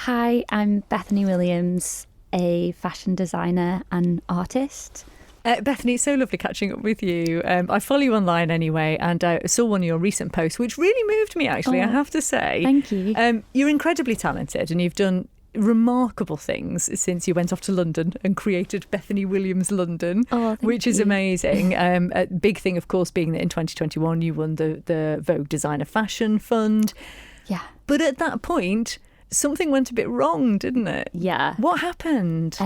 Hi, I'm Bethany Williams, a fashion designer and artist. Bethany, it's so lovely catching up with you. I follow you online anyway, and I saw one of your recent posts, which really moved me, actually, I have to say. Thank you. You're incredibly talented, and you've done remarkable things since you went off to London and created Bethany Williams London, which is amazing. A big thing, of course, being that in 2021 you won the Vogue Designer Fashion Fund. Yeah. But at that point, something went a bit wrong, didn't it? Yeah. What happened?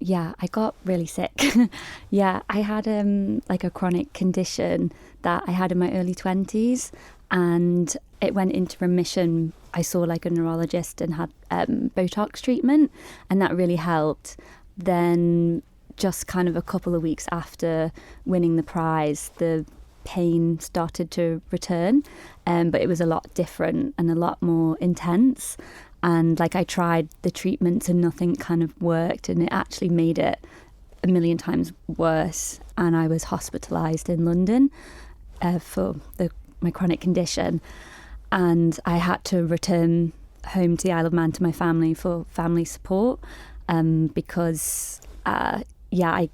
Yeah, I got really sick. Yeah, I had like a chronic condition that I had in my early 20s, and it went into remission. I saw like a neurologist and had Botox treatment, and that really helped. Then just kind of a couple of weeks after winning the prize, the pain started to return, but it was a lot different and a lot more intense. And like I tried the treatments and nothing kind of worked, and it actually made it a million times worse. And I was hospitalised in London for my chronic condition, and I had to return home to the Isle of Man to my family for family support because I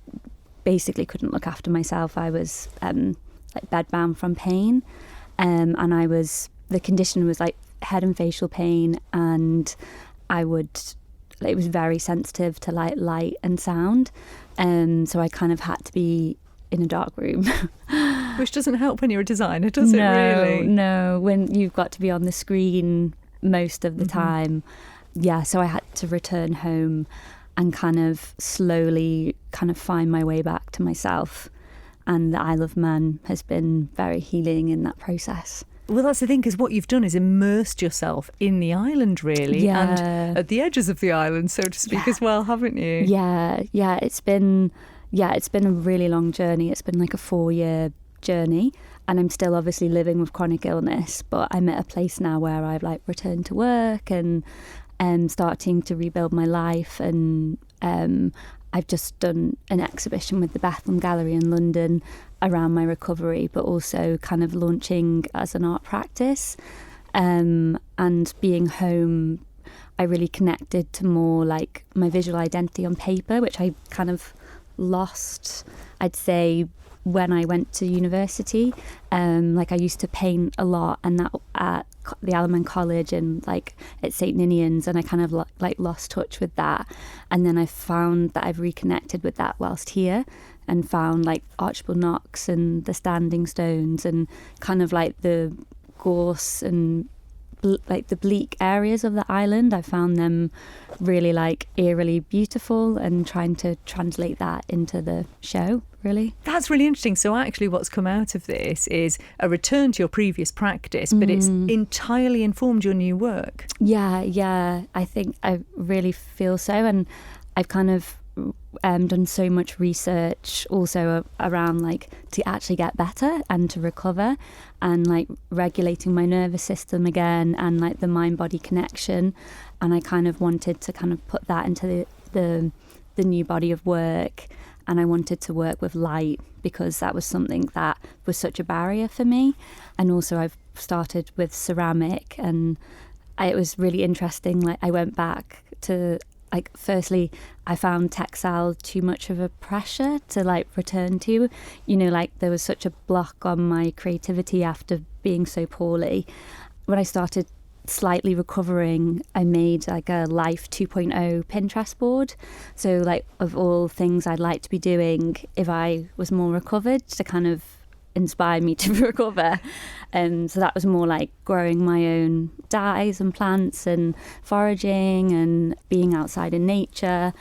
basically couldn't look after myself. I was like bedbound from pain, and the condition was like head and facial pain, and it was very sensitive to like light and sound, so I kind of had to be in a dark room. Which doesn't help when you're a designer, does it really? No, when you've got to be on the screen most of the time. Yeah, so I had to return home and kind of slowly kind of find my way back to myself, and the Isle of Man has been very healing in that process. Well, that's the thing, because what you've done is immersed yourself in the island, really, and at the edges of the island, so to speak, as well, haven't you? Yeah, it's been a really long journey. It's been like a 4-year journey, and I'm still obviously living with chronic illness, but I'm at a place now where I've like returned to work and starting to rebuild my life, and I've just done an exhibition with the Bethlehem Gallery in London around my recovery, but also kind of launching as an art practice. And being home, I really connected to more like my visual identity on paper, which I kind of lost, I'd say, when I went to university. Like I used to paint a lot, and that at the Isle of Man College and like at St Ninian's, and I kind of like lost touch with that. And then I found that I've reconnected with that whilst here, and found like Archibald Knox and the Standing Stones and kind of like the gorse and like the bleak areas of the island. I found them really like eerily beautiful, and trying to translate that into the show, really. That's really interesting. So actually what's come out of this is a return to your previous practice, but it's entirely informed your new work. Yeah, I think I really feel so. And I've kind of done so much research also around like to actually get better and to recover, and like regulating my nervous system again, and like the mind-body connection. And I kind of wanted to kind of put that into the new body of work, and I wanted to work with light because that was something that was such a barrier for me. And also I've started with ceramic, and it was really interesting. Like I went back to like, firstly, I found textile too much of a pressure to like return to, like there was such a block on my creativity after being so poorly. When I started slightly recovering, I made like a Life 2.0 Pinterest board. So like of all things I'd like to be doing if I was more recovered, to kind of inspire me to recover. So that was more like growing my own dyes and plants and foraging and being outside in nature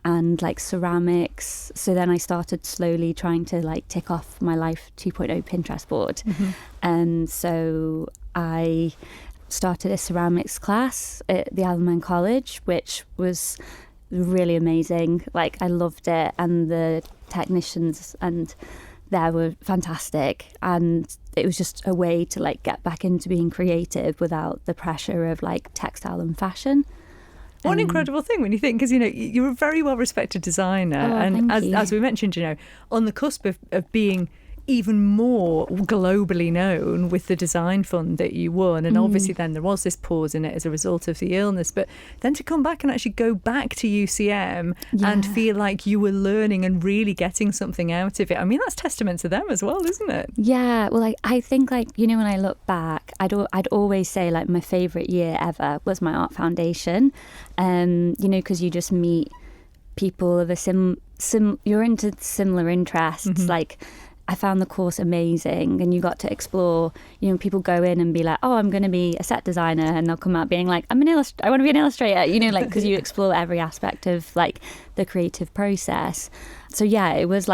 and like ceramics. So then I started slowly trying to like tick off my Life 2.0 Pinterest board. And so I started a ceramics class at the Isle of Man College, which was really amazing. Like I loved it, and the technicians and there were fantastic, and it was just a way to like get back into being creative without the pressure of like textile and fashion. What an incredible thing when you think, because you're a very well respected designer, and as we mentioned, on the cusp of being even more globally known with the design fund that you won. And obviously then there was this pause in it as a result of the illness, but then to come back and actually go back to UCM and feel like you were learning and really getting something out of it. I mean, that's testament to them as well, isn't it? Yeah, well, I think, like, you know, when I look back, I'd always say, like, my favourite year ever was my art foundation. You know, because you just meet people of a you're into similar interests. Like, I found the course amazing, and you got to explore, you know, people go in and be like, oh, I'm going to be a set designer, and they'll come out being like, I want to be an illustrator, you know, like, because you explore every aspect of, like, the creative process. So yeah, it was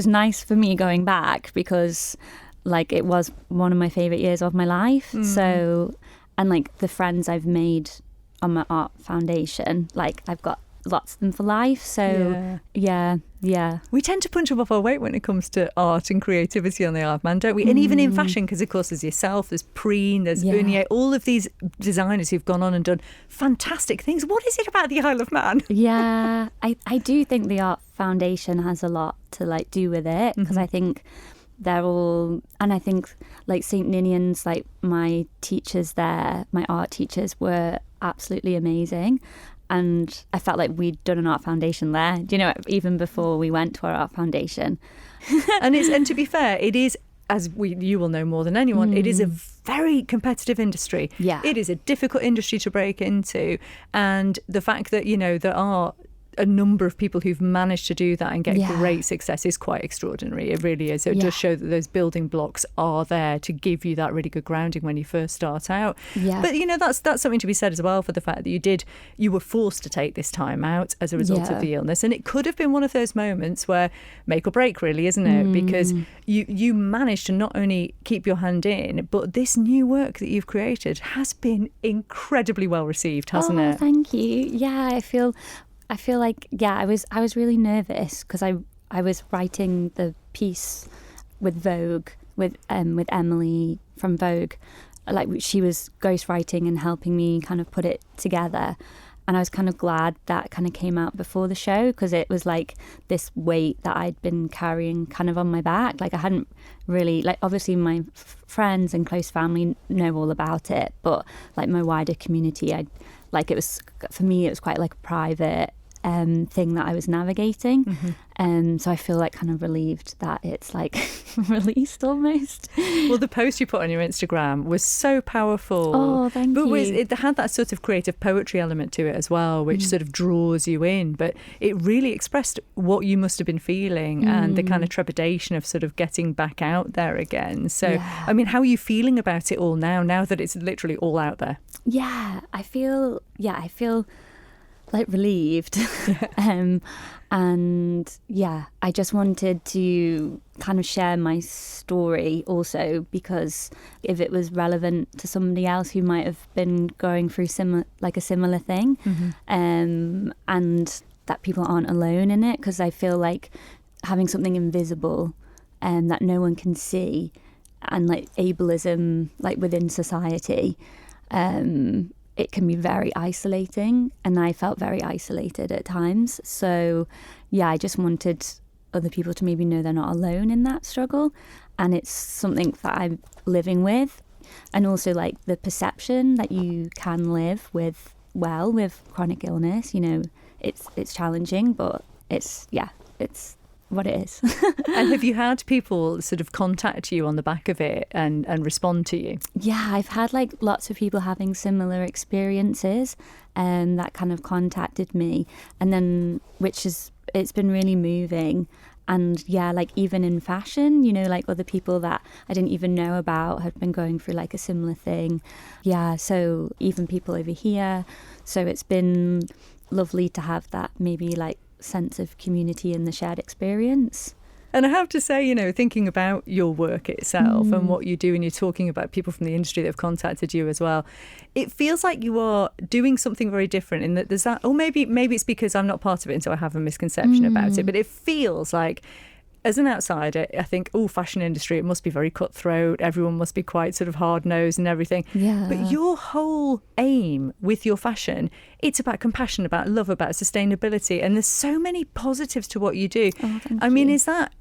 nice for me going back, because, like, it was one of my favorite years of my life. So, and, like, the friends I've made on my art foundation, like, I've got lots of them for life. So yeah. We tend to punch above our weight when it comes to art and creativity on the Art Man, don't we? And even in fashion, because of course there's yourself, there's Preen, there's Unier, all of these designers who've gone on and done fantastic things. What is it about the Isle of Man? Yeah, I do think the Art Foundation has a lot to, like, do with it, because I think they're all, and I think, like, St. Ninian's, like, my teachers there, my art teachers, were absolutely amazing. And I felt like we'd done an art foundation there, you know, even before we went to our art foundation. and to be fair, it is, as you will know more than anyone, it is a very competitive industry. Yeah. It is a difficult industry to break into. And the fact that, you know, there are a number of people who've managed to do that and get great success is quite extraordinary. It really is. So it does show that those building blocks are there to give you that really good grounding when you first start out. But, you know, that's something to be said as well for the fact that you were forced to take this time out as a result of the illness. And it could have been one of those moments where make or break, really, isn't it? Because you managed to not only keep your hand in, but this new work that you've created has been incredibly well received, hasn't it? Thank you. Yeah, I feel like, I was really nervous, because I was writing the piece with Vogue, with Emily from Vogue. Like, she was ghostwriting and helping me kind of put it together. And I was kind of glad that kind of came out before the show, because it was like this weight that I'd been carrying kind of on my back. Like, I hadn't really, like, obviously my friends and close family know all about it, but, like, my wider community, it was, for me, it was quite like a private thing that I was navigating. So I feel, like, kind of relieved that it's, like, released almost. Well, the post you put on your Instagram was so powerful. Oh, thank you. It had that sort of creative poetry element to it as well, which sort of draws you in. But it really expressed what you must have been feeling and the kind of trepidation of sort of getting back out there again. So, I mean, how are you feeling about it all now that it's literally all out there? Yeah, I feel like relieved. And I just wanted to kind of share my story also, because if it was relevant to somebody else who might have been going through a similar thing, and that people aren't alone in it, because I feel like having something invisible and that no one can see, and, like, ableism, like, within society, it can be very isolating, and I felt very isolated at times. So I just wanted other people to maybe know they're not alone in that struggle, and it's something that I'm living with. And also, like, the perception that you can live with chronic illness, you know, it's challenging, but it's what it is. And have you had people sort of contact you on the back of it and respond to you? Yeah, I've had, like, lots of people having similar experiences that kind of contacted me, and then it's been really moving. And like, even in fashion, you know, like, other people that I didn't even know about have been going through, like, a similar thing. So even people over here. So it's been lovely to have that maybe, like, sense of community and the shared experience. And I have to say, you know, thinking about your work itself and what you do, and you're talking about people from the industry that have contacted you as well, it feels like you are doing something very different, in that there's that, or maybe it's because I'm not part of it and so I have a misconception about it, but it feels like, as an outsider, I think, fashion industry, it must be very cutthroat. Everyone must be quite sort of hard-nosed and everything. Yeah. But your whole aim with your fashion, it's about compassion, about love, about sustainability. And there's so many positives to what you do. Oh, thank I mean, you. is that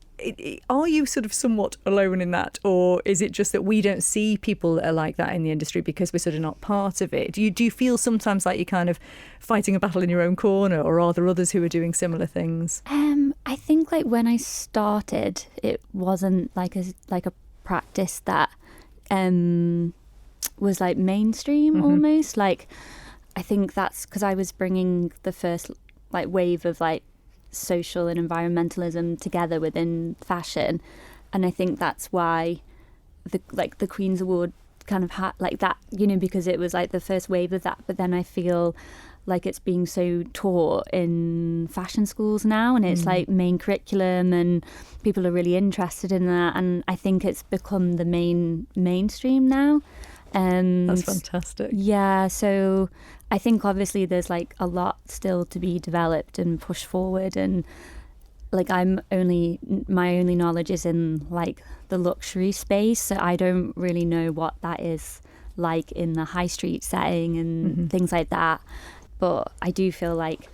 are you sort of somewhat alone in that, or is it just that we don't see people that are like that in the industry because we're sort of not part of it? Do you feel sometimes like you're kind of fighting a battle in your own corner, or are there others who are doing similar things? I think like when I started, it wasn't like a practice that was like mainstream almost. Like I think that's because I was bringing the first like wave of like social and environmentalism together within fashion, and I think that's why the Queen's Award kind of had like that, you know, because it was like the first wave of that. But then I feel like it's being so taught in fashion schools now, and it's like main curriculum, and people are really interested in that, and I think it's become the mainstream now. That's fantastic. Yeah, so I think obviously there's like a lot still to be developed and pushed forward, and like my only knowledge is in like the luxury space, so I don't really know what that is like in the high street setting and things like that. But I do feel like,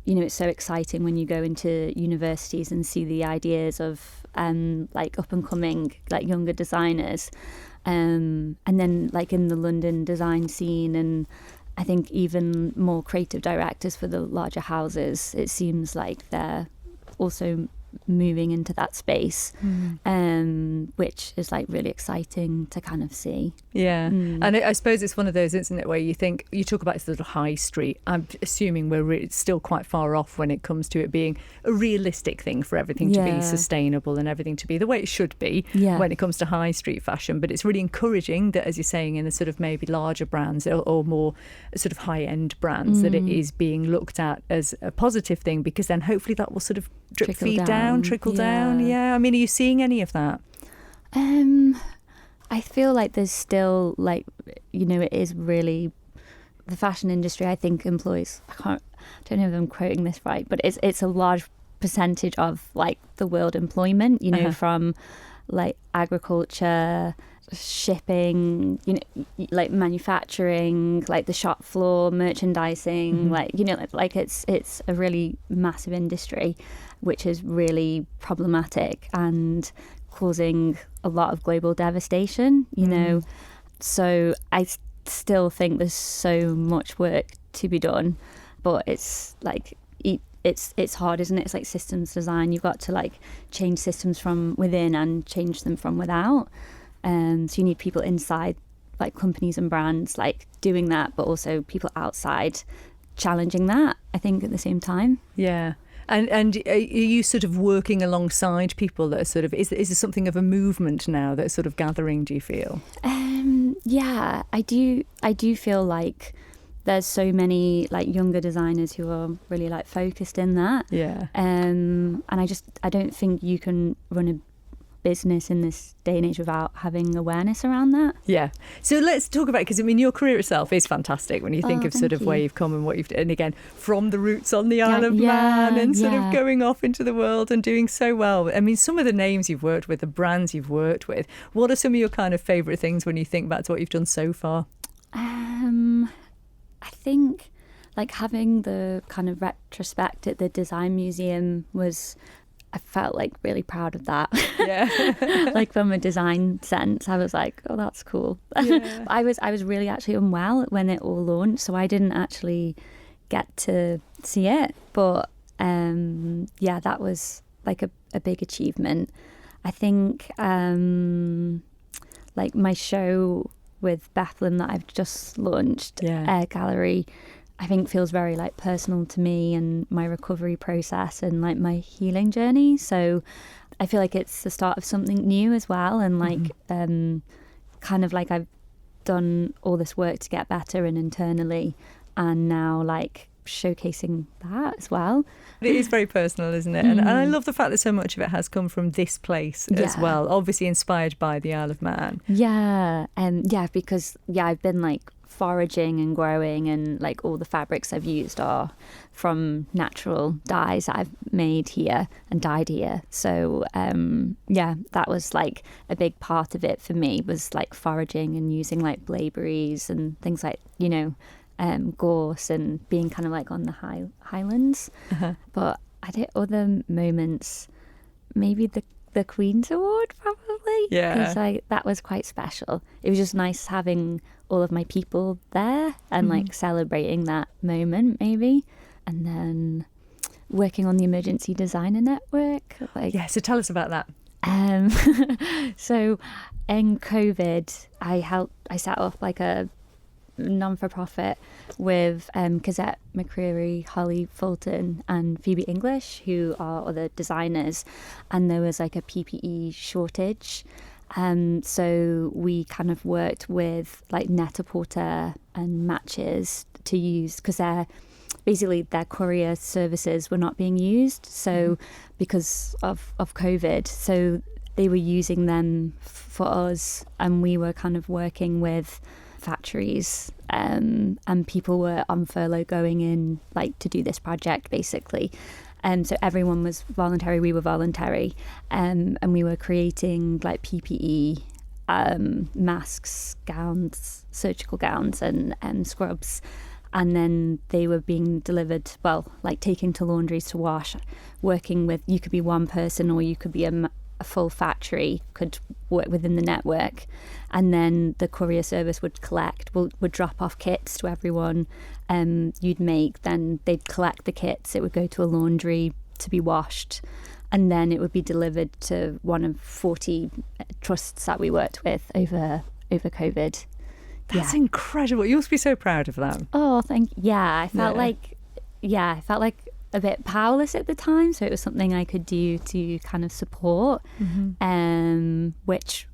you know, it's so exciting when you go into universities and see the ideas of like up and coming like younger designers, and then like in the London design scene, and I think even more creative directors for the larger houses. It seems like they're also moving into that space, which is like really exciting to kind of see. Yeah. And I suppose it's one of those, isn't it, where you think, you talk about sort of high street. I'm assuming we're still quite far off when it comes to it being a realistic thing for everything to be sustainable and everything to be the way it should be when it comes to high street fashion. But it's really encouraging that, as you're saying, in the sort of maybe larger brands or more sort of high end brands, that it is being looked at as a positive thing, because then hopefully that will sort of trickle down. Yeah. I mean, are you seeing any of that? I feel like there's still like, you know, it is really, the fashion industry I think employs, I don't know if I'm quoting this right, but it's a large percentage of like the world employment, you know, from like agriculture, shipping, you know, like manufacturing, like the shop floor, merchandising, like, you know, like it's a really massive industry, which is really problematic and causing a lot of global devastation, you know. So I still think there's so much work to be done, but it's like it's hard, isn't it? It's like systems design. You've got to like change systems from within and change them from without. So you need people inside like companies and brands like doing that, but also people outside challenging that, I think, at the same time. Yeah. And are you sort of working alongside people that are sort of, is there something of a movement now that's sort of gathering, do you feel? Yeah, I do feel like there's so many like younger designers who are really like focused in that. Yeah. And I don't think you can run a business in this day and age without having awareness around that. Yeah. So let's talk about it, because I mean your career itself is fantastic when you think of sort of where you've come and what you've done, and again from the roots on the Isle of Man and sort of going off into the world and doing so well. I mean, some of the names you've worked with, the brands you've worked with, what are some of your kind of favourite things when you think back to what you've done so far? I think like having the kind of retrospect at the Design Museum I felt like really proud of that. Yeah. Like from a design sense, I was like, oh, that's cool. Yeah. I was really actually unwell when it all launched, so I didn't actually get to see it. But yeah, that was like a big achievement. I think like my show with Bethlehem that I've just launched, Air Gallery, I think feels very like personal to me and my recovery process and like my healing journey. So I feel like it's the start of something new as well, and like kind of like I've done all this work to get better and internally, and now like showcasing that as well. It is very personal, isn't it? And I love the fact that so much of it has come from this place as well, obviously inspired by the Isle of Man. Because I've been like foraging and growing, and like all the fabrics I've used are from natural dyes that I've made here and dyed here. So that was like a big part of it for me, was like foraging and using like blaeberries and things like, you know, gorse, and being kind of like on the highlands. But I did other moments, maybe the the Queen's Award probably. Yeah. Because that was quite special. It was just nice having all of my people there and like celebrating that moment maybe. And then working on the Emergency Designer Network. So tell us about that. So in COVID, I set up like a non-for-profit with Cosette McCreary, Holly Fulton and Phoebe English, who are other designers, and there was like a PPE shortage. So we kind of worked with like Net-a-Porter and Matches to use, because their courier services were not being used, so because of COVID, so they were using them for us, and we were kind of working with factories, and people were on furlough going in like to do this project basically. So everyone was voluntary, we were voluntary, and we were creating like PPE, masks, gowns, surgical gowns and scrubs. And then they were being delivered, like taking to laundries to wash, working with, you could be one person or you could be a full factory, could work within the network. And then the courier service would drop off kits to everyone you'd make. Then they'd collect the kits, it would go to a laundry to be washed. And then it would be delivered to one of 40 trusts that we worked with over COVID. That's incredible. You must be so proud of that. Oh, I felt like a bit powerless at the time, so it was something I could do to kind of support, which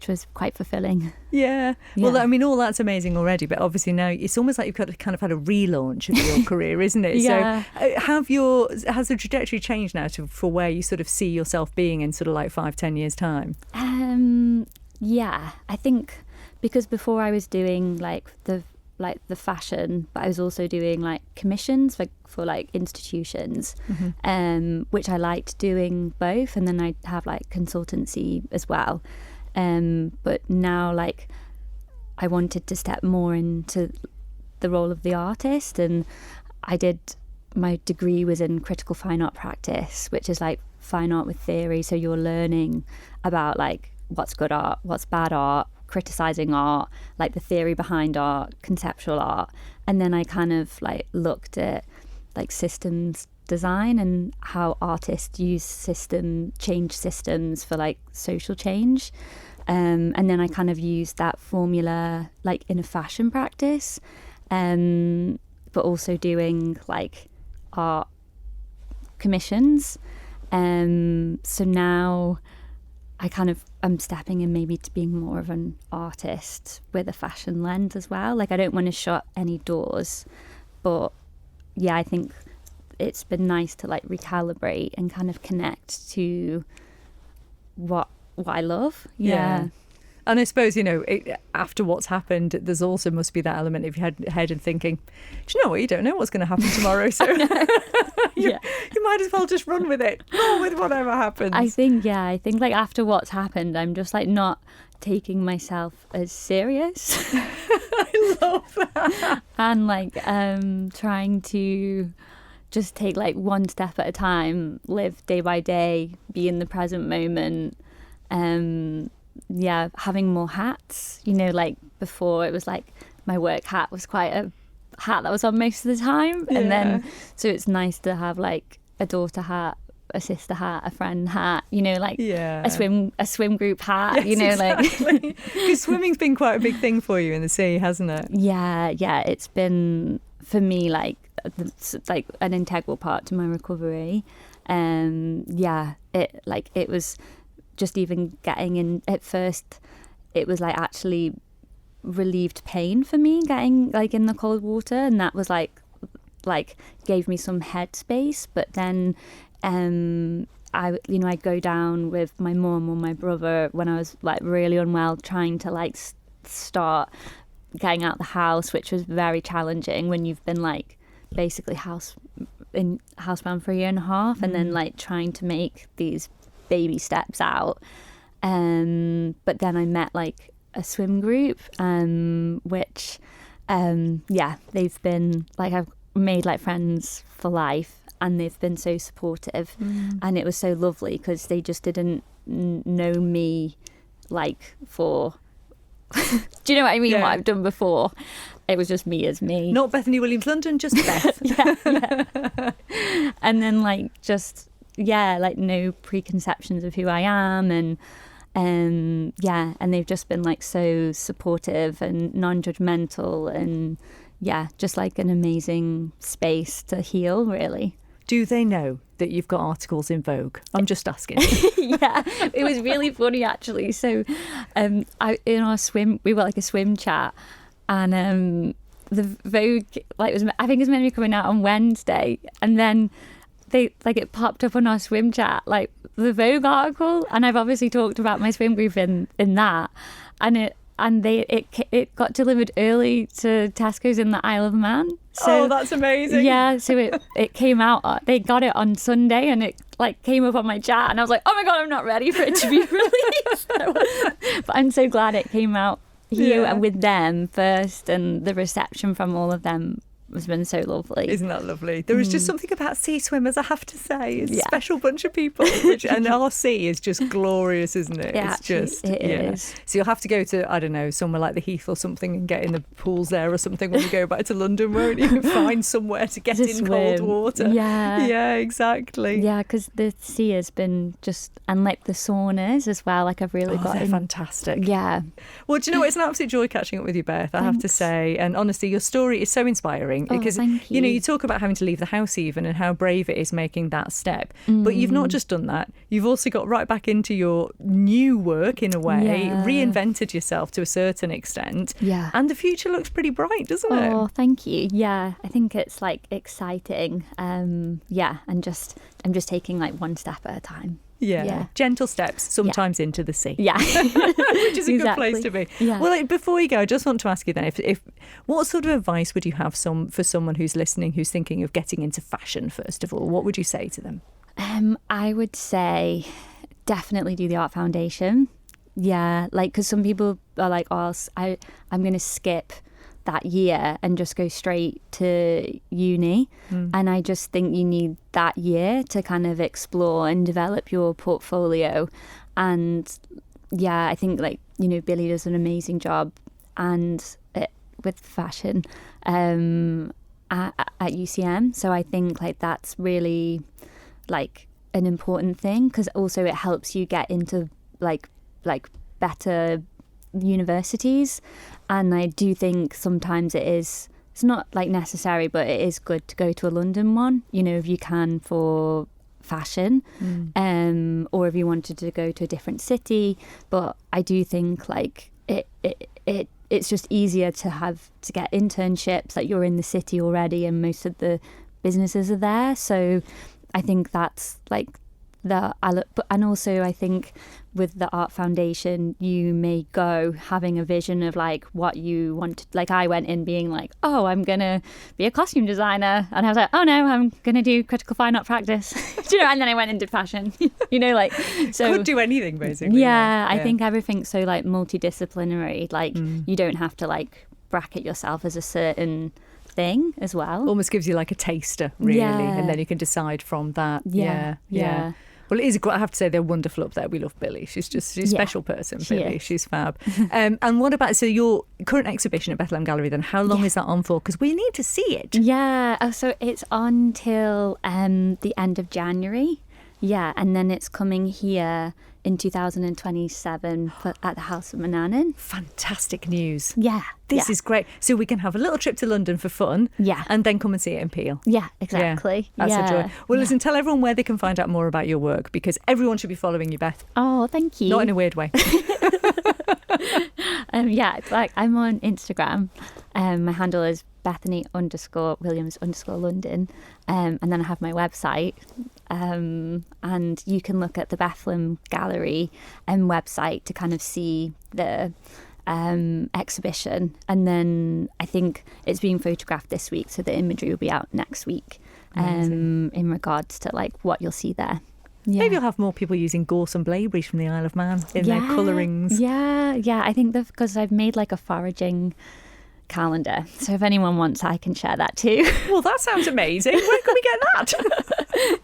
was quite fulfilling. Yeah. Well, I mean, all that's amazing already, but obviously now it's almost like you've got to kind of had a relaunch of your career, isn't it? Yeah. So has the trajectory changed now for where you sort of see yourself being in sort of like 5-10 years time? Yeah, I think because before I was doing like the fashion, but I was also doing like commissions for like institutions, which I liked doing both, and then I'd have like consultancy as well. But now like I wanted to step more into the role of the artist, and my degree was in critical fine art practice, which is like fine art with theory. So you're learning about like what's good art, what's bad art, criticizing art, like the theory behind art, conceptual art. And then I kind of like looked at like systems design and how artists change systems for like social change. And then I kind of used that formula like in a fashion practice, but also doing like art commissions. So now I'm stepping in maybe to being more of an artist with a fashion lens as well. Like I don't want to shut any doors, but yeah, I think it's been nice to like recalibrate and kind of connect to what I love. Yeah. And I suppose, after what's happened, there's also must be that element of your head and thinking, do you know what? You don't know what's going to happen tomorrow. So you might as well just run with it. Roll with whatever happens. I think like after what's happened, I'm just like not taking myself as serious. I love that. And like trying to just take like one step at a time, live day by day, be in the present moment. Having more hats, like before it was like my work hat was quite a hat that was on most of the time, and then so it's nice to have like a daughter hat, a sister hat, a friend hat, a swim group hat. Exactly. Because swimming's been quite a big thing for you in the sea, hasn't it? Yeah, it's been for me like an integral part to my recovery. It was just even getting in at first, it was like actually relieved pain for me getting like in the cold water, and that was like gave me some headspace. But then I'd go down with my mum or my brother when I was like really unwell, trying to like start getting out the house, which was very challenging when you've been like basically housebound for a year and a half, and then like trying to make these baby steps out. But then I met like a swim group, which they've been like, I've made like friends for life, and they've been so supportive. And it was so lovely because they just didn't know me like for do you know what I mean? Yeah. What I've done before. It was just me as me. Not Bethany Williams London, just Beth. yeah. And then like just like no preconceptions of who I am, and and they've just been like so supportive and non-judgmental, and just like an amazing space to heal, really. Do they know that you've got articles in Vogue? I'm just asking. Yeah, it was really funny actually. So in our swim, we were like a swim chat, and the Vogue, like, I think it was meant to be coming out on Wednesday, and then they like it popped up on our swim chat, like the Vogue article, and I've obviously talked about my swim group in that, and it got delivered early to Tesco's in the Isle of Man. So, that's amazing. Yeah, so it came out. They got it on Sunday, and it like came up on my chat, and I was like, oh my god, I'm not ready for it to be released. But I'm so glad it came out here and with them first, and the reception from all of them has been so lovely. Isn't that lovely? There is just something about sea swimmers, I have to say. It's a special bunch of people. And our sea is just glorious, isn't it? It is. So you'll have to go to, I don't know, somewhere like the Heath or something and get in the pools there or something when you go back to London, won't you? Find somewhere to get in cold water. Yeah. Yeah, exactly. Yeah, because the sea has been just, and like the saunas as well, like I've really got they're fantastic. Yeah. Well, do you know what? It's an absolute joy catching up with you, Beth, I have to say. And honestly, your story is so inspiring. Because thank you. know, you talk about having to leave the house even, and how brave it is making that step, but you've not just done that, you've also got right back into your new work in a way, reinvented yourself to a certain extent, and the future looks pretty bright, doesn't it? Oh, thank you. I think it's like exciting, and I'm just taking like one step at a time. Yeah. Gentle steps, sometimes into the sea. Yeah. Which is a good place to be. Yeah. Well, before you go, I just want to ask you then, if what sort of advice would you have for someone who's listening, who's thinking of getting into fashion, first of all? What would you say to them? I would say definitely do the Art Foundation. Yeah, like, because some people are like, oh, I'm going to skip that year and just go straight to uni, and I just think you need that year to kind of explore and develop your portfolio. And I think, like, you know, Billy does an amazing job with fashion at UCM, so I think like that's really like an important thing, because also it helps you get into like better universities. And I do think sometimes it's not like necessary, but it is good to go to a London one, you know, if you can, for fashion, or if you wanted to go to a different city. But I do think like it's just easier to get internships, like you're in the city already and most of the businesses are there. So I think that's like and also I think with the Art Foundation, you may go having a vision of like what you want. Like I went in being like, oh, I'm gonna be a costume designer, and I was like, oh no, I'm gonna do critical fine art practice. Do you know? And then I went into fashion. You know, like, so could do anything basically. Yeah, I think everything's so like multidisciplinary. Like you don't have to like bracket yourself as a certain thing as well. Almost gives you like a taster, really, and then you can decide from that. Yeah. Well, it is. I have to say, they're wonderful up there. We love Billy. She's a special person, Billy. She's fab. And what about, so your current exhibition at Bethlehem Gallery then, how long is that on for? Because we need to see it. Yeah, so it's on till the end of January. Yeah, and then it's coming here in 2027 at the House of Manannan. Fantastic news. Yeah. This is great. So we can have a little trip to London for fun. Yeah. And then come and see it in Peel. Yeah, exactly. Yeah, that's a joy. Well, listen, tell everyone where they can find out more about your work, because everyone should be following you, Beth. Oh, thank you. Not in a weird way. Like I'm on Instagram. My handle is Bethany_Williams_London. And then I have my website. And you can look at the Bethlehem Gallery website to kind of see the exhibition. And then I think it's being photographed this week, so the imagery will be out next week in regards to like what you'll see there. Yeah. Maybe you'll have more people using gorse and blaeberries from the Isle of Man in their colourings. Yeah. I think because I've made like a foraging calendar. So if anyone wants, I can share that too. Well, that sounds amazing. Where can we get that?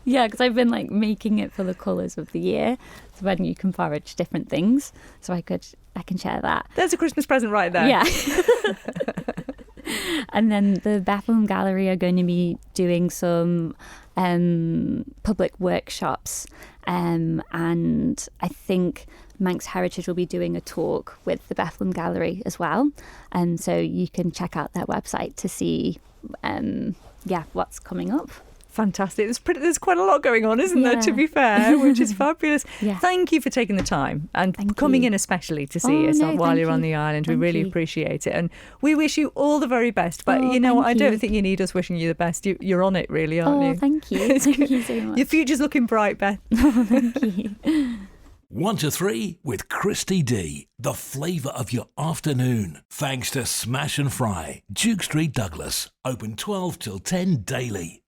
Yeah, because I've been like making it for the colours of the year. So when you can forage different things. So I can share that. There's a Christmas present right there. Yeah. And then the Bethlehem Gallery are going to be doing some public workshops. And I think Manx Heritage will be doing a talk with the Bethlehem Gallery as well. And so you can check out their website to see what's coming up. Fantastic. There's quite a lot going on, isn't there, to be fair, which is fabulous. Yeah. Thank you for taking the time and coming in especially to see us while you're on the island. We really appreciate it. And we wish you all the very best. But you know what? I don't think you need us wishing you the best. You're on it, really, aren't you? Thank you. Thank you so much. Your future's looking bright, Beth. Thank you. 1 to 3 with Christy D, the flavour of your afternoon. Thanks to Smash and Fry, Duke Street, Douglas. Open 12 till 10 daily.